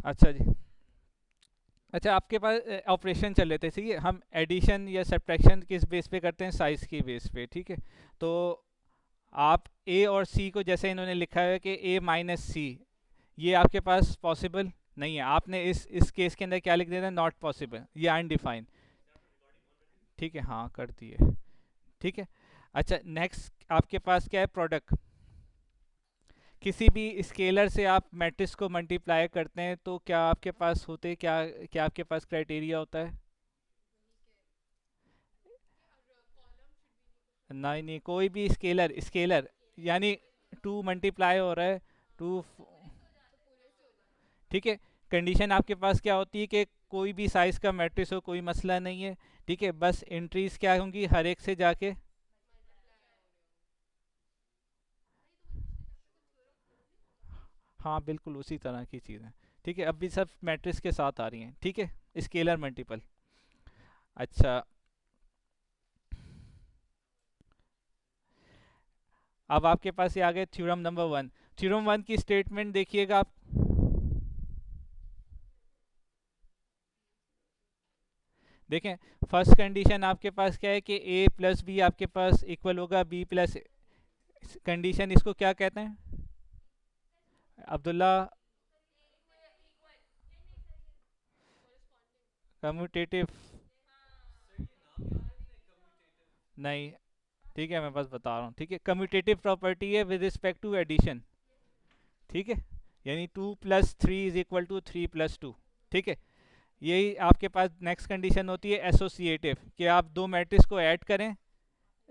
अच्छा जी। अच्छा, आपके पास ऑपरेशन चल रहे थे, ठीक है, हम एडिशन या सब्ट्रैक्शन किस बेस पे करते हैं, साइज की बेस पे, ठीक है। तो आप ए और सी को, जैसे इन्होंने लिखा है कि ए माइनस सी, ये आपके पास पॉसिबल नहीं है। आपने इस केस के अंदर क्या लिख देना, नॉट पॉसिबल, ये अनडिफाइंड। ठीक है, हाँ कर दिए। ठीक है। अच्छा, नेक्स्ट आपके पास क्या है, प्रोडक्ट। किसी भी स्केलर से आप मैट्रिक्स को मल्टीप्लाई करते हैं तो क्या आपके पास होते, क्या क्या आपके पास क्राइटेरिया होता है। नहीं नहीं, कोई भी स्केलर, स्केलर यानी टू मल्टीप्लाई हो रहा है, टू। ठीक है। कंडीशन आपके पास क्या होती है कि कोई भी साइज का मैट्रिक्स हो, कोई मसला नहीं है। ठीक है, बस एंट्रीज क्या होंगी, हर एक से जाके। हाँ बिल्कुल उसी तरह की चीज़ है। ठीक है, अब भी सब मैट्रिक्स के साथ आ रही हैं, ठीक है। Scalar multiple. अच्छा, अब आपके पास ये आ गए theorem number one. Theorem one की स्टेटमेंट देखिएगा आप। देखें, फर्स्ट कंडीशन आपके पास क्या है कि ए प्लस बी आपके पास इक्वल होगा बी प्लस। कंडीशन इसको क्या कहते हैं, अब्दुल्ला। कम्यूटेटिव। नहीं, ठीक है मैं बस बता रहा हूँ, ठीक है। कम्यूटेटिव प्रॉपर्टी है विद रिस्पेक्ट टू एडिशन। ठीक है, यानी 2 + 3 इज इक्वल टू 3 + 2। ठीक है। यही आपके पास नेक्स्ट कंडीशन होती है एसोसिएटिव, कि आप दो मैट्रिक्स को ऐड करें,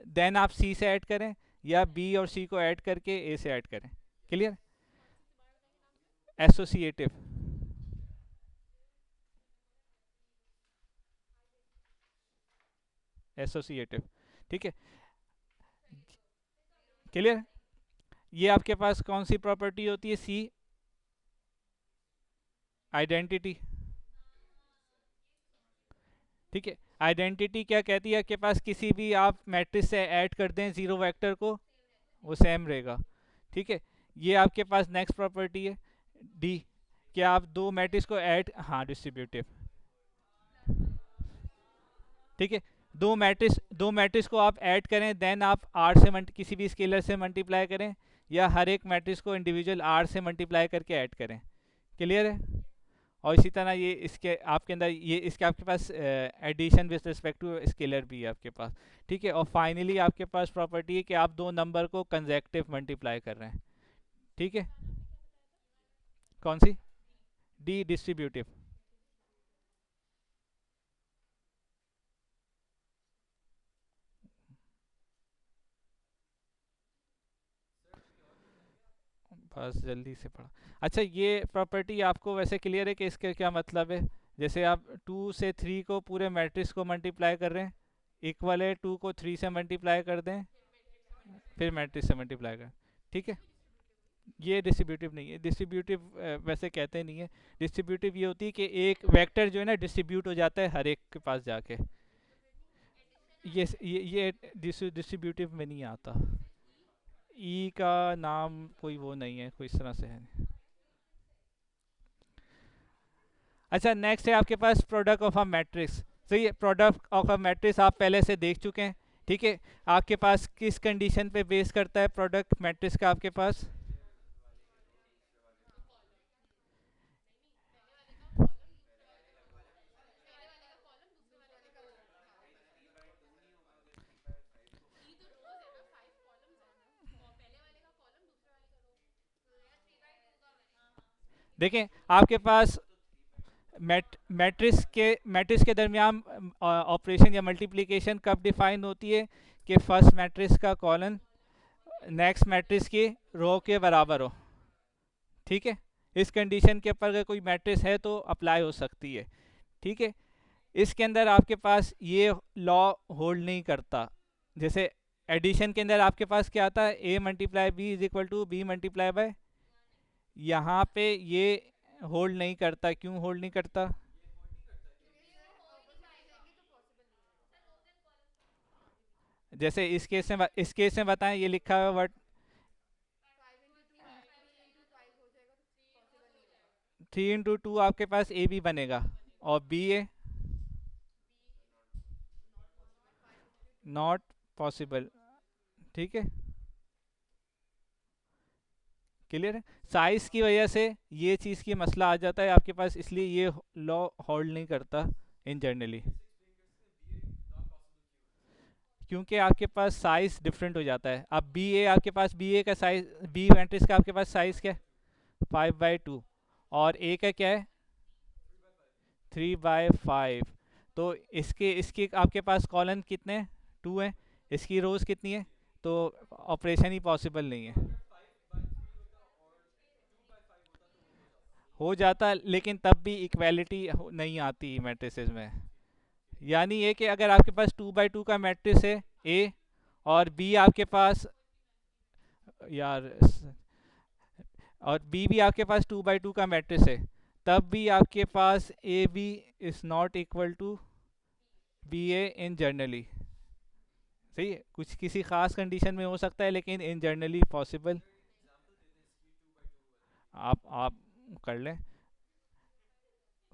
देन आप सी से ऐड करें, या बी और सी को ऐड करके ए से ऐड करें। क्लियर। एसोसिएटिव। एसोसिएटिव। ठीक है। क्लियर। ये आपके पास कौन सी प्रॉपर्टी होती है, सी आइडेंटिटी। ठीक है। आइडेंटिटी क्या कहती है, आपके पास किसी भी आप मैट्रिक्स से ऐड कर दें जीरो वेक्टर को, वो सेम रहेगा। ठीक है। ये आपके पास नेक्स्ट प्रॉपर्टी है, डी, कि आप दो मैट्रिक्स को ऐड, हाँ डिस्ट्रीब्यूटिव। ठीक है। दो मैट्रिक्स को आप ऐड करें, देन आप आर से किसी भी स्केलर से मल्टीप्लाई करें, या हर एक मैट्रिक्स को इंडिविजुअल आर से मल्टीप्लाई करके ऐड करें। क्लियर है। और इसी तरह ये इसके आपके अंदर ये इसके आपके पास addition with respect to scalar भी है आपके पास। ठीक है। और फाइनली आपके पास प्रॉपर्टी है कि आप दो नंबर को कंजेक्टिव मल्टीप्लाई कर रहे हैं। ठीक है। कौन सी, डी डिस्ट्रीब्यूटिव। बस जल्दी से पढ़ा। अच्छा, ये प्रॉपर्टी आपको वैसे क्लियर है कि इसका क्या मतलब है। जैसे आप 2 से 3 को पूरे मैट्रिक्स को मल्टीप्लाई कर रहे हैं, इक्वल है 2 को 3 से मल्टीप्लाई कर दें, फिर मैट्रिक्स से मल्टीप्लाई करें। ठीक है। ये डिस्ट्रीब्यूटिव नहीं है, डिस्ट्रीब्यूटिव वैसे कहते नहीं है। डिस्ट्रीब्यूटिव ये होती है कि एक वेक्टर जो है ना डिस्ट्रीब्यूट हो जाता है हर एक के पास जाके। ये डिस्ट्रीब्यूटिव में नहीं आता। ई का नाम कोई वो नहीं है, कोई इस तरह से है। अच्छा, नेक्स्ट है आपके पास प्रोडक्ट ऑफ अ मैट्रिक्स। सही है, प्रोडक्ट ऑफ अ मैट्रिक्स आप पहले से देख चुके हैं। ठीक है। आपके पास किस कंडीशन पे बेस करता है प्रोडक्ट मैट्रिक्स का आपके पास। देखें, आपके पास मैट्रिक्स के दरमियान ऑपरेशन या मल्टीप्लिकेशन कब डिफाइन होती है, कि फर्स्ट मैट्रिक्स का कॉलन नेक्स्ट मैट्रिक्स की रो के बराबर हो। ठीक है। इस कंडीशन के ऊपर अगर कोई मैट्रिक्स है तो अप्लाई हो सकती है। ठीक है। इसके अंदर आपके पास ये लॉ होल्ड नहीं करता। जैसे एडिशन के अंदर आपके पास क्या आता है, A multiply B is equal to B multiply by. यहाँ पे ये होल्ड नहीं करता, क्यों होल्ड नहीं करता। जैसे इस केस में बताएं, ये लिखा हुआ वर्ड 3 into 2 आपके पास ए बी बनेगा, और बी ए नॉट पॉसिबल। ठीक है, क्लियर है। साइज की वजह से ये चीज़ की मसला आ जाता है आपके पास, इसलिए ये लॉ होल्ड नहीं करता इन जनरली, क्योंकि आपके पास साइज डिफरेंट हो जाता है। अब बी ए आपके पास, बी ए का साइज, बी मैट्रिक्स का आपके पास साइज क्या है, 5/2, और ए का क्या है, 3/5। तो इसके इसके आपके पास कॉलम कितने हैं, 2 हैं, इसकी रोज कितनी है, तो ऑपरेशन ही पॉसिबल नहीं है। हो जाता, लेकिन तब भी इक्वालिटी नहीं आती मैट्रिसेस में। यानी ये कि अगर आपके पास 2/2 का मैट्रिक्स है ए, और बी आपके पास, यार, और बी भी आपके पास 2/2 का मैट्रिक्स है, तब भी आपके पास A B is not equal to B A in generally. सही है, कुछ किसी खास कंडीशन में हो सकता है, लेकिन इन जनरली पॉसिबल। आप कर लें,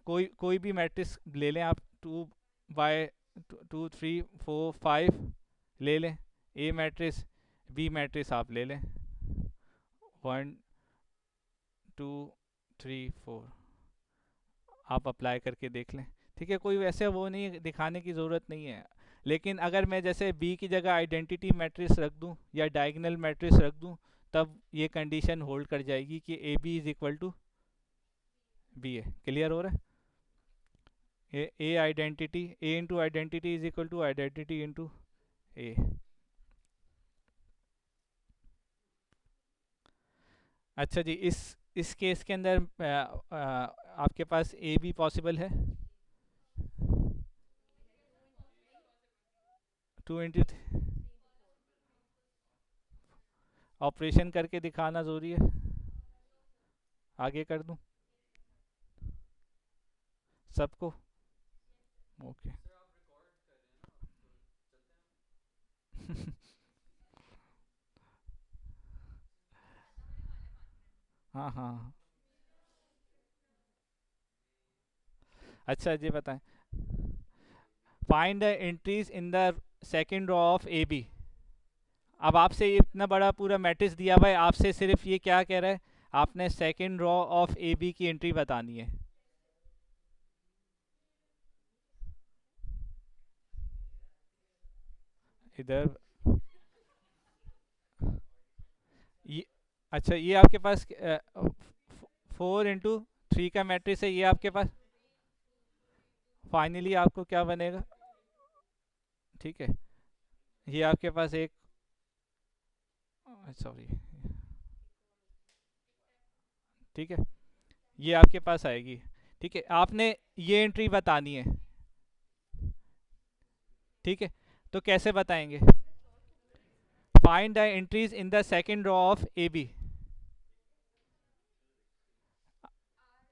कोई कोई भी मैट्रिक्स ले लें आप, 2/2 3 4 5 ले लें, ए मैट्रिक्स, बी मैट्रिक्स आप ले लें, 1 2 3 4, आप अप्लाई करके देख लें। ठीक है, कोई वैसे वो नहीं दिखाने की ज़रूरत नहीं है। लेकिन अगर मैं जैसे बी की जगह आइडेंटिटी मैट्रिक्स रख दूं या डायगोनल मैट्रिक्स रख दूं, तब ये कंडीशन होल्ड कर जाएगी कि A B is equal to B A. Clear हो रहा है, A identity, A into identity is equal to identity into A. अच्छा जी, इस केस के अंदर आपके पास ए बी पॉसिबल है, 2 इंटू, ऑपरेशन करके दिखाना ज़रूरी है, आगे कर दूं सबको, ओके। हाँ हाँ हाँ। अच्छा जी, बताएं। Find the entries in the second row of A B. अब आपसे ये इतना बड़ा पूरा मैट्रिक्स दिया हुआ है, आपसे सिर्फ ये क्या कह रहा है, आपने second row of A B की एंट्री बतानी है। इधर ये, अच्छा, ये आपके पास 4 into 3 का मैट्रिक्स है, ये आपके पास फाइनली आपको क्या बनेगा, ठीक है, ये आपके पास एक, सॉरी, ठीक है, ये आपके पास आएगी। ठीक है, आपने ये एंट्री बतानी है। ठीक है, तो कैसे बताएंगे, find the entries in the second row of A B.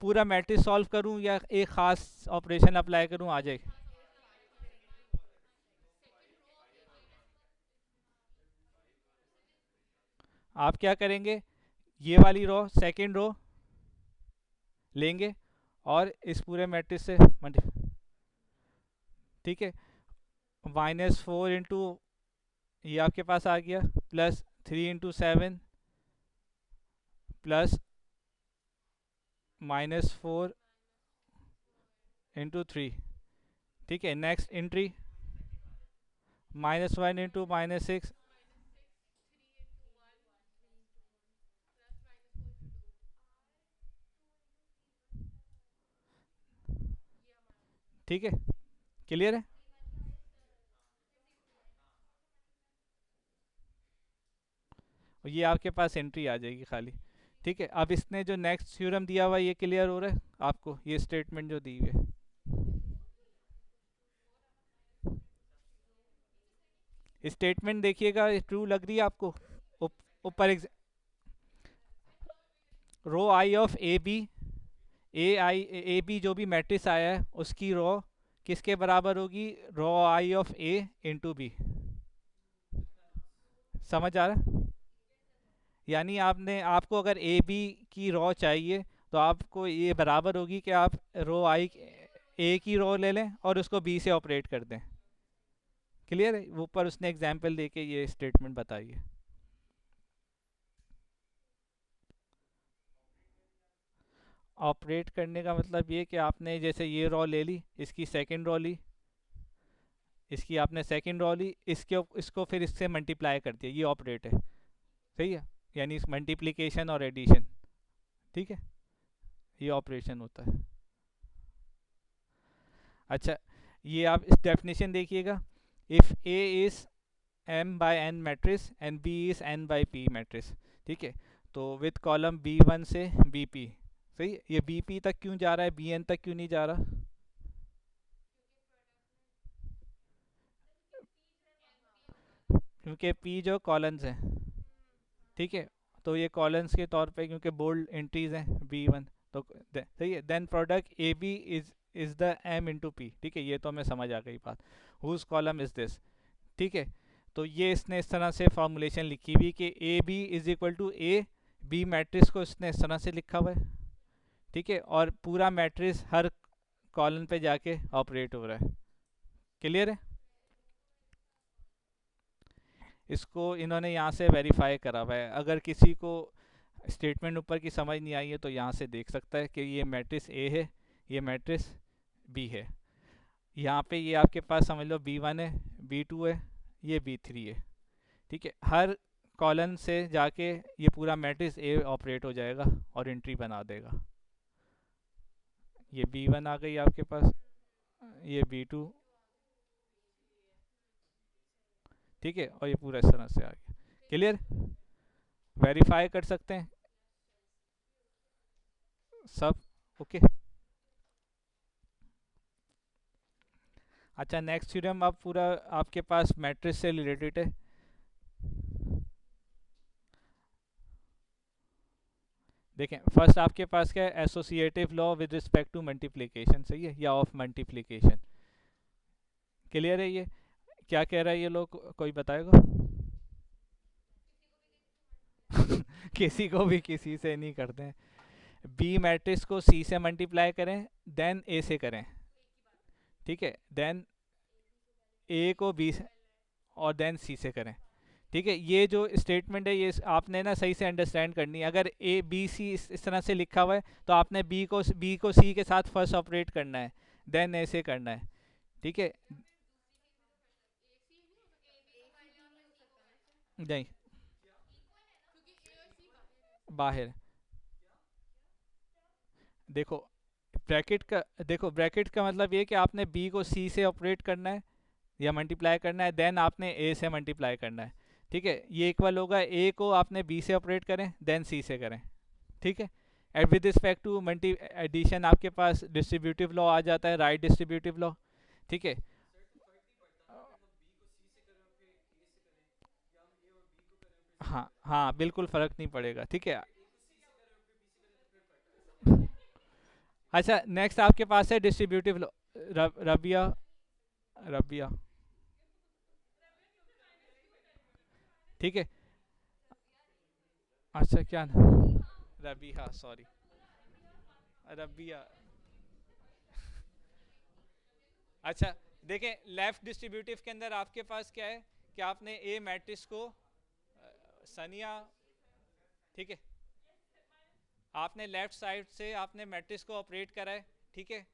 पूरा मैट्रिक्स सॉल्व करूं या एक खास ऑपरेशन अप्लाई करूं, आ जाए। आप क्या करेंगे, ये वाली रो, सेकेंड रो लेंगे, और इस पूरे मैट्रिक्स से मल्टीप्लाई। ठीक है, -4 इंटू, ये आपके पास आ गया, +3 into 7, प्लस -4 into 3। ठीक है, नेक्स्ट एंट्री, -1 into -6। ठीक है, क्लियर है। और ये आपके पास एंट्री आ जाएगी खाली। ठीक है, अब इसने जो नेक्स्ट थ्योरम दिया हुआ है, ये क्लियर हो रहा है आपको, ये स्टेटमेंट जो दी हुई है, स्टेटमेंट देखिएगा, ट्रू लग रही है आपको। ऊपर row I of A B, A I A B जो भी मैट्रिक्स आया है, उसकी रो किसके बराबर होगी, रो I of A into B. समझ आ रहा है, यानी आपने, आपको अगर ए बी की रॉ चाहिए, तो आपको ये बराबर होगी कि आप रो आई ए की रो ले लें और उसको बी से ऑपरेट कर दें। क्लियर है? वो ऊपर उसने एग्जाम्पल दे के ये स्टेटमेंट बताई है। ऑपरेट करने का मतलब ये कि आपने जैसे ये रॉ ले ली, इसकी सेकंड रॉ ली, इसकी आपने सेकंड रॉ ली, इसको फिर इससे मल्टीप्लाई कर दिया, ये ऑपरेट है। सही है? यानी मल्टीप्लिकेशन और एडिशन। ठीक है, ये ऑपरेशन होता है। अच्छा, ये आप इस डेफिनेशन देखिएगा। If A is M by N matrix and B is N by P matrix. ठीक है, तो विथ कॉलम बी वन से बी पी। सही है? ये बी पी तक क्यों जा रहा है, बी एन तक क्यों नहीं जा रहा? क्योंकि पी जो कॉलम्स हैं। ठीक है, तो ये कॉलम्स के तौर पे क्योंकि बोल्ड एंट्रीज हैं बी वन, तो सही है। Then product A B is the M into P. ठीक है, ये तो हमें समझ आ गई बात। Whose column is this. ठीक है, तो ये इसने इस तरह से फॉर्मुलेशन लिखी हुई कि A B is equal to A B matrix को इसने इस तरह से लिखा हुआ है। ठीक है, और पूरा मैट्रिक्स हर कॉलम पे जाके ऑपरेट हो रहा है। क्लियर है? इसको इन्होंने यहाँ से वेरीफाई करा हुआ है। अगर किसी को स्टेटमेंट ऊपर की समझ नहीं आई है तो यहाँ से देख सकता है कि ये मैट्रिक्स ए है, ये मैट्रिक्स बी है। यहाँ पे ये आपके पास समझ लो बी वन है, बी टू है, ये बी थ्री है। ठीक है, हर कॉलम से जाके ये पूरा मैट्रिक्स ए ऑपरेट हो जाएगा और एंट्री बना देगा। ये बी वन आ गई आपके पास, ये बी टू। ठीक है, और ये पूरा इस तरह से आ गया। क्लियर? वेरीफाई कर सकते हैं सब। ओके। अच्छा, नेक्स्ट थ्योरम अब पूरा आपके पास मैट्रिक्स से रिलेटेड है। देखें, फर्स्ट आपके पास क्या है, associative law with respect to multiplication. सही है? या ऑफ मल्टीप्लिकेशन। क्लियर है? ये क्या कह रहा है ये लोग, कोई बताएगा? किसी को भी किसी से नहीं करते हैं। बी मैट्रिक्स को सी से मल्टीप्लाई करें, देन ए से करें। ठीक है, देन ए को बी से और देन सी से करें। ठीक है, ये जो स्टेटमेंट है ये आपने ना सही से अंडरस्टैंड करनी है। अगर ए बी सी इस तरह से लिखा हुआ है तो आपने बी को सी के साथ फर्स्ट ऑपरेट करना है, देन ए से करना है। ठीक है? नहीं, बाहर। देखो, ब्रैकेट का मतलब ये कि आपने बी को सी से ऑपरेट करना है या मल्टीप्लाई करना है, देन आपने ए से मल्टीप्लाई करना है। ठीक है, ये इक्वल होगा ए को आपने बी से ऑपरेट करें देन सी से करें। ठीक है, and with respect to multi addition आपके पास डिस्ट्रीब्यूटिव लॉ आ जाता है, राइट डिस्ट्रीब्यूटिव लॉ। ठीक है, हाँ हाँ, बिल्कुल फ़र्क नहीं पड़ेगा। ठीक है। अच्छा, नेक्स्ट आपके पास है डिस्ट्रीब्यूटिव लॉ। रबिया, रबिया। ठीक है। अच्छा, क्या रबिया, सॉरी, रबिया। अच्छा, देखें लेफ्ट डिस्ट्रीब्यूटिव के अंदर आपके पास क्या है कि आपने ए मैट्रिक्स को सनिया। ठीक है, आपने लेफ्ट साइड से आपने मैट्रिक्स को ऑपरेट करा है। ठीक है,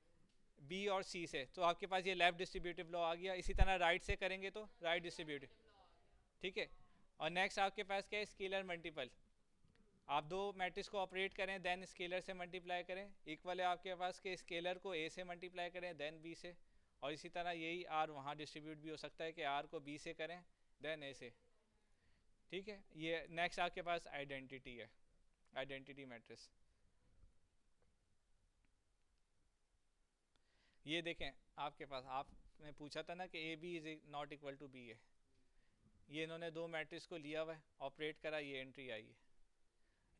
बी और सी से, तो आपके पास ये लेफ्ट डिस्ट्रीब्यूटिव लॉ आ गया। इसी तरह राइट से करेंगे तो राइट डिस्ट्रीब्यूटिव। ठीक है, और नेक्स्ट आपके पास क्या है, स्केलर मल्टीपल। आप दो मैट्रिक्स को ऑपरेट करें देन स्केलर से मल्टीप्लाई करें, इक्वल है आपके पास के स्केलर को ए से मल्टीप्लाई करें देन बी से। और इसी तरह यही आर वहाँ डिस्ट्रीब्यूट भी हो सकता है कि आर को बी से करें देन ए से। ठीक है, ये नेक्स्ट आपके पास आइडेंटिटी है, आइडेंटिटी मैट्रिक्स। ये देखें, आपके पास आपने पूछा था ना कि A B is not equal to B है। ये इन्होंने दो मैट्रिक्स को लिया हुआ है, ऑपरेट करा, ये एंट्री आई है।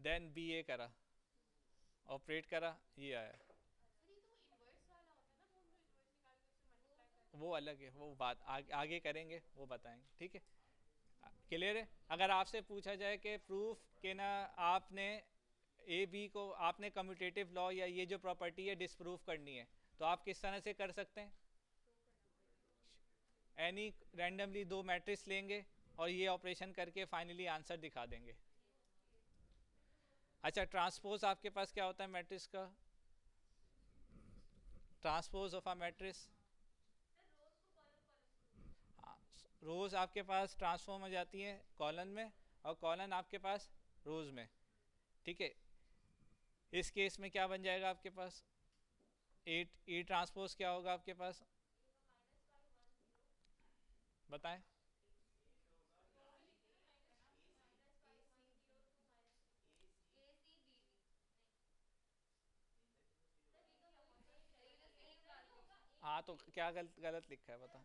देन बी ए करा, ऑपरेट करा, ये आया। वो अलग है, वो बात आगे करेंगे, वो बताएंगे। ठीक है, क्लियर है? अगर आपसे पूछा जाए कि प्रूफ के ना आपने ए बी को आपने कम्यूटेटिव लॉ या ये जो प्रॉपर्टी है डिस्प्रूव करनी है, तो आप किस तरह से कर सकते हैं? एनी रैंडमली दो मैट्रिक्स लेंगे और ये ऑपरेशन करके फाइनली आंसर दिखा देंगे। अच्छा, ट्रांसपोज आपके पास क्या होता है मैट्रिक्स का? ट्रांसपोज ऑफ अ मैट्रिक्स, रोज आपके पास ट्रांसफॉर्म हो जाती है कॉलन में, और कॉलन आपके पास रोज में। ठीक है, इस केस में क्या बन जाएगा आपके पास? ए ट्रांसपोज क्या होगा आपके पास, बताएं? हाँ, तो क्या गलत गलत लिखा है बता।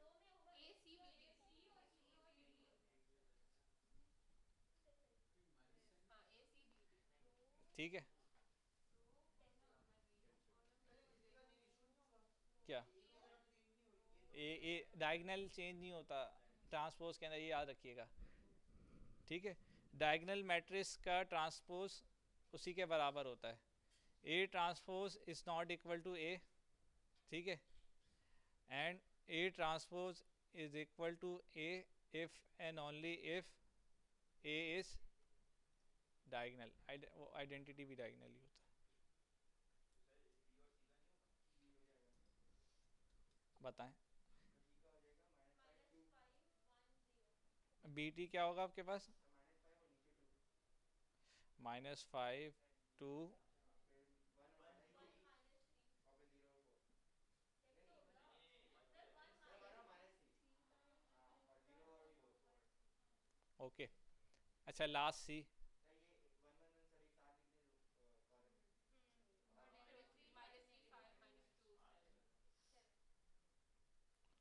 ठीक है, क्या ए डायगनल चेंज नहीं होता ट्रांसपोज के अंदर, ये याद रखिएगा। ठीक है, डायगनल मैट्रिक्स का ट्रांसपोज उसी के बराबर होता है। A transpose is not equal to A, ठीक है, and A transpose is equal to A if and only if A is diagonal. Identity भी डायगनल ही होता है, बताएं। बी टी क्या होगा आपके पास? -5 2। ओके, अच्छा लास्ट सी।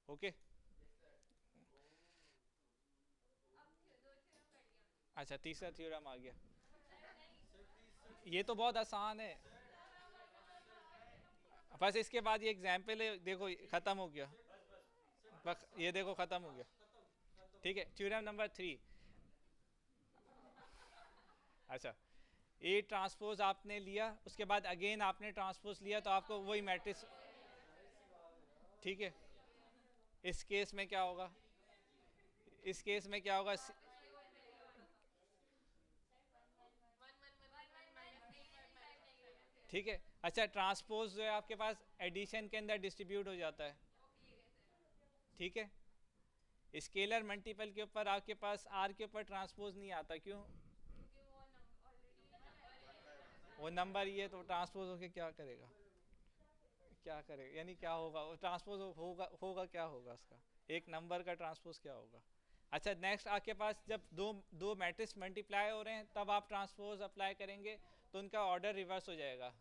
ओके, अच्छा तीसरा थ्योरम आ गया। ये तो बहुत आसान है, बस इसके बाद ये एग्जाम्पल है, देखो खत्म हो गया, बस ये देखो खत्म हो गया। ठीक है, थ्योरम नंबर 3। अच्छा, ए ट्रांसपोज आपने लिया, उसके बाद अगेन आपने ट्रांसपोज लिया, तो आपको वही मैट्रिक्स। ठीक है, इस केस में क्या होगा? इस केस में क्या होगा? ठीक है, अच्छा ट्रांसपोज जो है आपके पास एडिशन के अंदर डिस्ट्रीब्यूट हो जाता है। ठीक है, स्केलर मल्टीपल के ऊपर आपके पास आर के ऊपर ट्रांसपोज नहीं आता, क्यों? वो नंबर ही है, तो ट्रांसपोज होके क्या करेगा? क्या करेगा यानी क्या होगा वो ट्रांसपोज होगा, होगा क्या होगा उसका? एक नंबर का ट्रांसपोज क्या होगा? अच्छा, नेक्स्ट आपके पास जब दो दो मैट्रिक्स मल्टीप्लाई हो रहे हैं तब आप ट्रांसपोज अप्लाई करेंगे, तो उनका ऑर्डर रिवर्स हो जाएगा।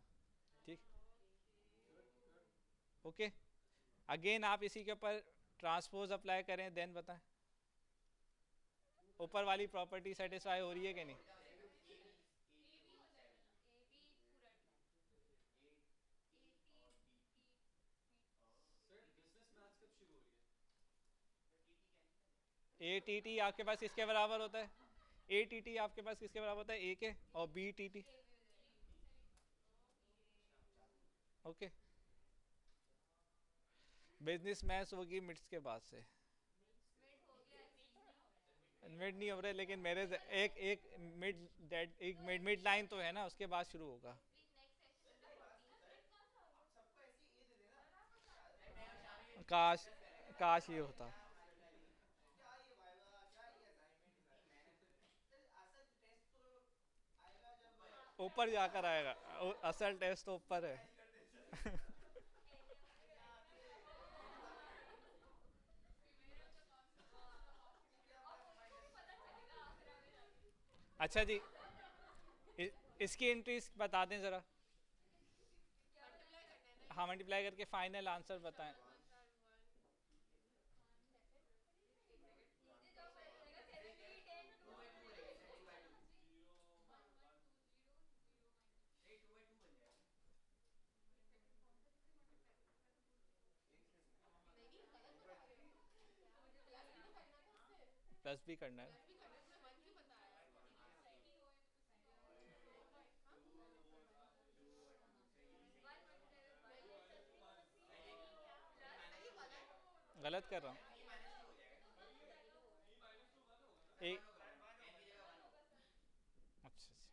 ठीक, ओके, अगेन आप इसी के ऊपर ट्रांसपोज अप्लाई करें, देन बताएं ऊपर वाली प्रॉपर्टी सेटिस्फाई हो रही है कि नहीं? ए टी टी आपके पास किसके बराबर होता है? ए टी टी आपके पास किसके बराबर होता है? ए के, और B T T. Okay, business maths होगी मिड्स के बाद से। मिड नहीं हो रहा है, लेकिन मेरे एक एक मिड डेड एक मिड मिड लाइन तो है ना, उसके बाद शुरू होगा। काश, काश ये होता। ऊपर जाकर आएगा, असल टेस्ट तो ऊपर है। अच्छा जी, इसकी एंट्रीज बता दें ज़रा। हाँ, मल्टीप्लाई करके फाइनल आंसर बताएं। प्लस भी करना है। गलत कर रहा हूँ? एक, अच्छा अच्छा।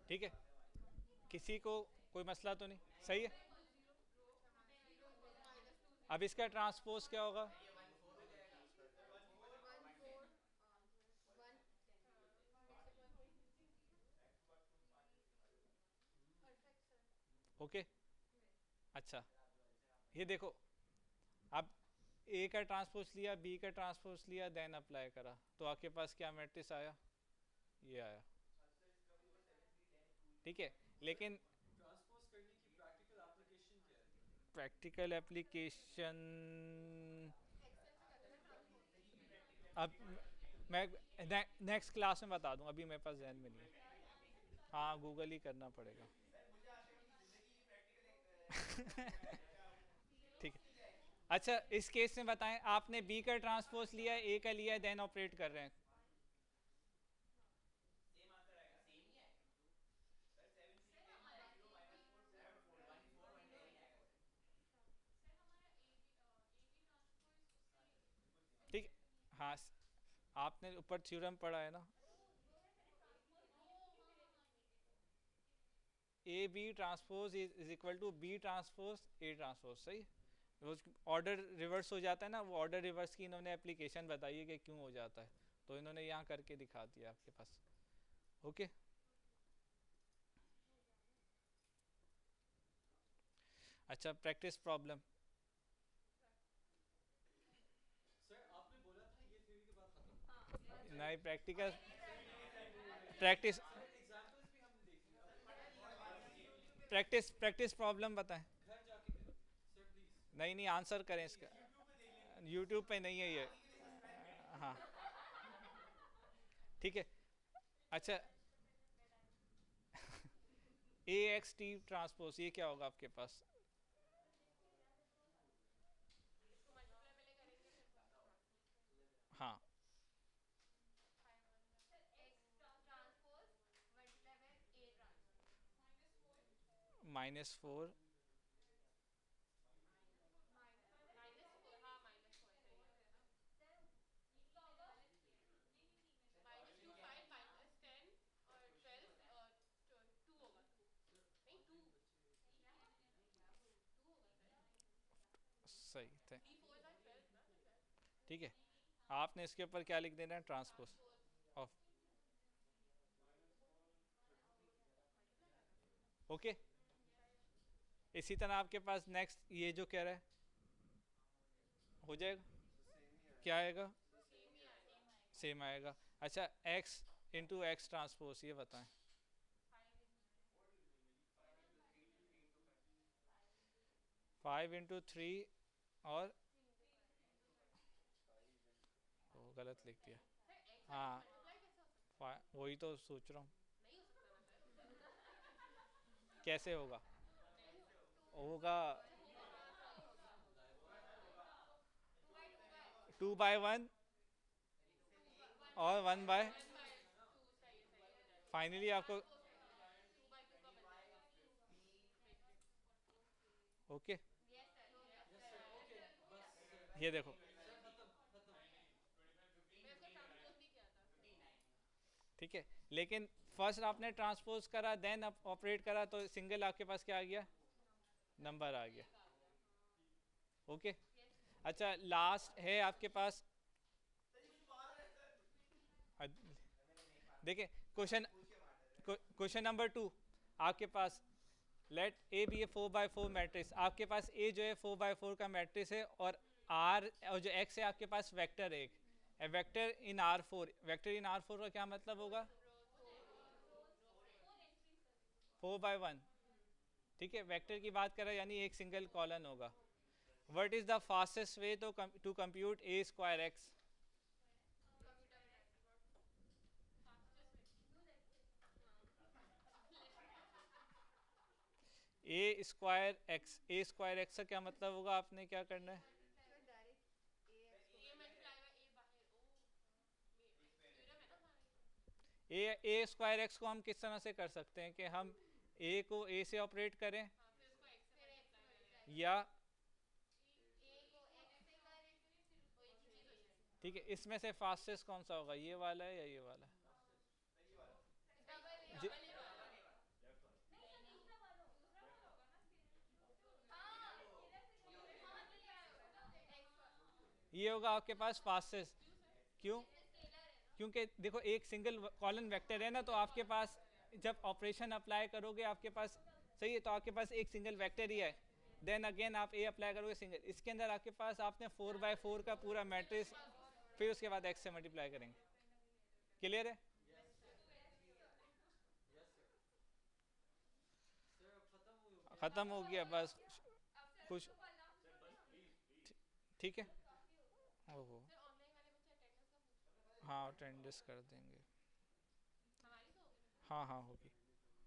ठीक है, किसी को कोई मसला तो नहीं, सही है। अब इसका ट्रांसपोज क्या होगा? ओके, अच्छा, ये देखो, अब ए का ट्रांसपोज लिया, बी का ट्रांसपोज लिया, देन अप्लाई करा, तो आपके पास क्या मैट्रिक्स आया? ये आया। ठीक है, लेकिन ट्रांसपोज करने की प्रैक्टिकल एप्लीकेशन क्या है? प्रैक्टिकल एप्लीकेशन, अब मैं नेक्स्ट क्लास में बता दूं, अभी मेरे पास जहन में नहीं है। हाँ, गूगल ही करना पड़ेगा। ठीक है, अच्छा, इस केस में बताएं, आपने बी का ट्रांसपोज लिया है, ए का लिया है, देन ऑपरेट कर रहे हैं। ठीक है, हाँ, आपने ऊपर थ्योरम पढ़ा है ना, A B transpose is equal to B transpose A transpose, सही। वो ऑर्डर रिवर्स हो जाता है ना, वो ऑर्डर रिवर्स की इन्होंने एप्लीकेशन बताई है कि क्यों हो जाता है, तो इन्होंने यहाँ करके दिखा दिया आपके पास। ओके, अच्छा, प्रैक्टिस प्रॉब्लम। सर आपने बोला था ये थ्योरी के बाद खत्म। नहीं, practical, sir practice, sir examples भी हमने देख लिया, अब पढ़ाई नहीं करेंगे। प्रैक्टिस प्रैक्टिस प्रॉब्लम बताएं। घर जाके करें सर प्लीज। नहीं नहीं, आंसर करें इसका, यूट्यूब पे नहीं है ये। हाँ, ठीक है, अच्छा, ए एक्स टी ट्रांसपोज, ये क्या होगा आपके पास? हाँ, -4, सही थे। ठीक है, आपने इसके ऊपर क्या लिख देना है? Transpose of. ओके, इसी तरह आपके पास नेक्स्ट ये जो कह रहा है, हो जाएगा, क्या आएगा? सेम आएगा। अच्छा, एक्स इंटू एक्स ट्रांसपोज, ये बताएं। 5 इंटू 3, और वो गलत लिख दिया। हाँ, वही तो सोच रहा हूँ, कैसे होगा? होगा 2/1 और 1/, फाइनली आपको, ओके, यस सर ओके बस सर। ये देखो, सर खत्म खत्म। ठीक है, लेकिन फर्स्ट आपने ट्रांसपोज करा, देन ऑपरेट करा, तो सिंगल आपके पास क्या आ गया? नंबर आ गया। ओके, अच्छा, लास्ट है आपके पास, देखिए, क्वेश्चन क्वेश्चन नंबर 2, आपके पास let A B a 4/4 matrix, आपके पास ए जो है 4/4 का मैट्रिक्स है, और आर और जो एक्स है आपके पास वेक्टर है एक, वेक्टर इन R4, वेक्टर इन R4 का क्या मतलब होगा? 4/1, ठीक है, वेक्टर की बात करें यानी एक सिंगल कॉलन होगा। What is the fastest way to compute A square X? A square X का क्या मतलब होगा? आपने क्या करना है? ए स्क्वायर एक्स को हम किस तरह से कर सकते हैं कि हम ए को ए से ऑपरेट करें, या ठीक है, इसमें से फास्टेस्ट कौन सा होगा, ये वाला है या ये वाला? जी, ये होगा आपके पास फास्टेस्ट। क्यों? क्योंकि देखो एक सिंगल कॉलम वेक्टर है ना, तो आपके पास जब ऑपरेशन अप्लाई करोगे आपके पास, सही है, तो आपके पास एक सिंगल वेक्टर ही है। देन अगेन आप ए अप्लाई करोगे सिंगल, इसके अंदर आपके पास आपने 4 बाय 4 का पूरा मैट्रिक्स, फिर उसके बाद एक्स से मल्टीप्लाई करेंगे। क्लियर है? खत्म हो गया बस। खुश? ठीक है। ओहो, हाँ अटेंडेंस कर देंगे। हाँ हाँ होगी।